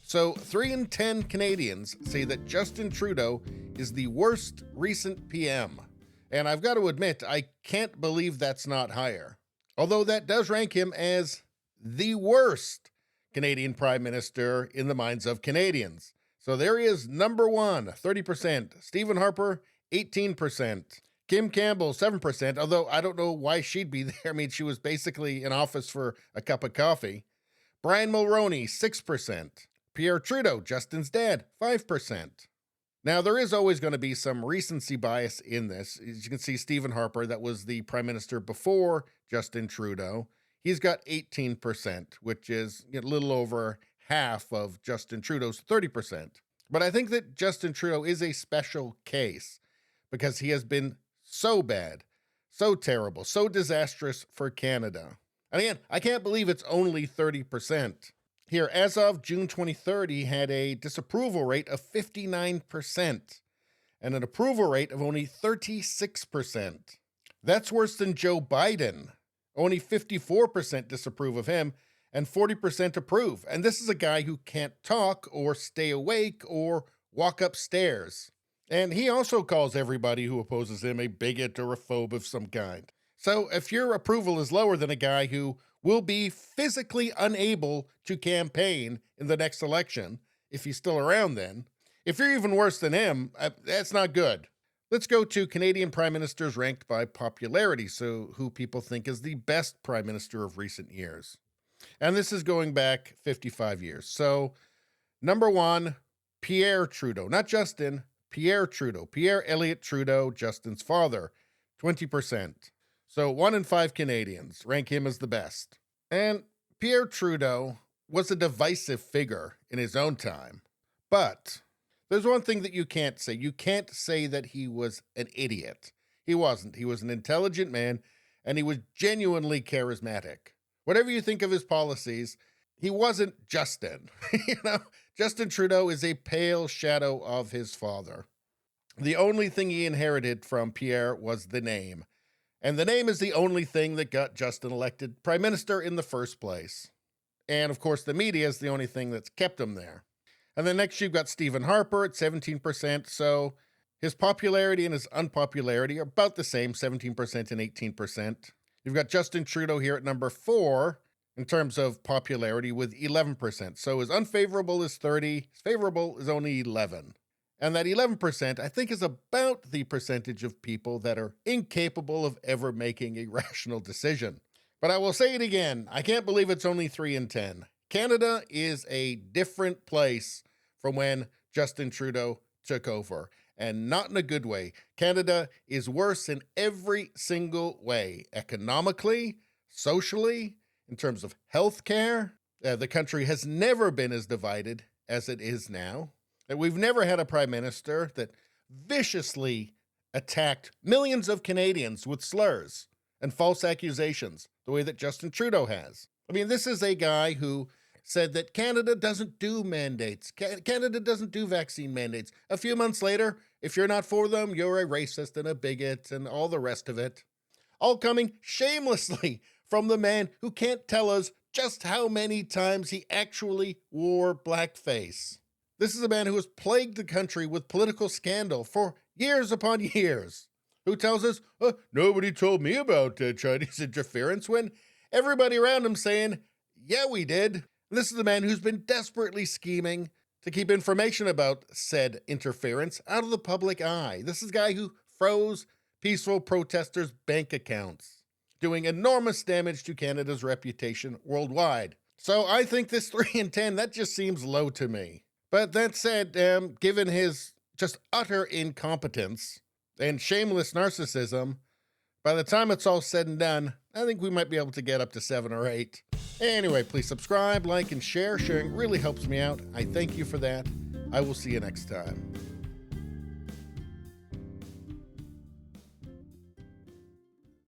So 3 in 10 Canadians say that Justin Trudeau is the worst recent PM. And I've got to admit, I can't believe that's not higher. Although that does rank him as the worst Canadian Prime Minister in the minds of Canadians. So there he is, number one, 30%. Stephen Harper, 18%. Kim Campbell, 7%, although I don't know why she'd be there. I mean, she was basically in office for a cup of coffee. Brian Mulroney, 6%. Pierre Trudeau, Justin's dad, 5%. Now, there is always going to be some recency bias in this. As you can see, Stephen Harper, that was the prime minister before Justin Trudeau. He's got 18%, which is a little over half of Justin Trudeau's 30%. But I think that Justin Trudeau is a special case because he has been so bad, so terrible, so disastrous for Canada. And again, I can't believe it's only 30%. Here, as of June 23rd, he had a disapproval rate of 59% and an approval rate of only 36%. That's worse than Joe Biden. Only 54% disapprove of him and 40% approve. And this is a guy who can't talk or stay awake or walk upstairs. And he also calls everybody who opposes him a bigot or a phobe of some kind. So if your approval is lower than a guy who will be physically unable to campaign in the next election, if he's still around then, if you're even worse than him, that's not good. Let's go to Canadian prime ministers ranked by popularity, so who people think is the best prime minister of recent years. And this is going back 55 years. So number one, Pierre Trudeau, not Justin, Pierre Trudeau, Pierre Elliott Trudeau, Justin's father, 20%. So 1 in 5 Canadians rank him as the best. And Pierre Trudeau was a divisive figure in his own time. But there's one thing that you can't say. You can't say that he was an idiot. He wasn't. He was an intelligent man, and he was genuinely charismatic. Whatever you think of his policies, he wasn't Justin. Justin Trudeau is a pale shadow of his father. The only thing he inherited from Pierre was the name. And the name is the only thing that got Justin elected prime minister in the first place. And of course, the media is the only thing that's kept him there. And then next you've got Stephen Harper at 17%. So his popularity and his unpopularity are about the same, 17% and 18%. You've got Justin Trudeau here at number 4 in terms of popularity with 11%. So his unfavorable is 30, his favorable is only 11. And that 11%, I think, is about the percentage of people that are incapable of ever making a rational decision. But I will say it again, I can't believe it's only 3 in 10. Canada is a different place from when Justin Trudeau took over, and not in a good way. Canada is worse in every single way, economically, socially, in terms of health care. The country has never been as divided as it is now. We've never had a prime minister that viciously attacked millions of Canadians with slurs and false accusations the way that Justin Trudeau has. I mean, this is a guy who said that Canada doesn't do mandates. Canada doesn't do vaccine mandates. A few months later, if you're not for them, you're a racist and a bigot and all the rest of it. All coming shamelessly from the man who can't tell us just how many times he actually wore blackface. This is a man who has plagued the country with political scandal for years upon years, who tells us, nobody told me about Chinese interference, when everybody around him saying, yeah, we did. And this is a man who's been desperately scheming to keep information about said interference out of the public eye. This is a guy who froze peaceful protesters' bank accounts, doing enormous damage to Canada's reputation worldwide. So I think this 3 in 10, that just seems low to me. But that said, given his just utter incompetence and shameless narcissism, by the time it's all said and done, I think we might be able to get up to 7 or 8. Anyway, please subscribe, like, and share. Sharing really helps me out. I thank you for that. I will see you next time.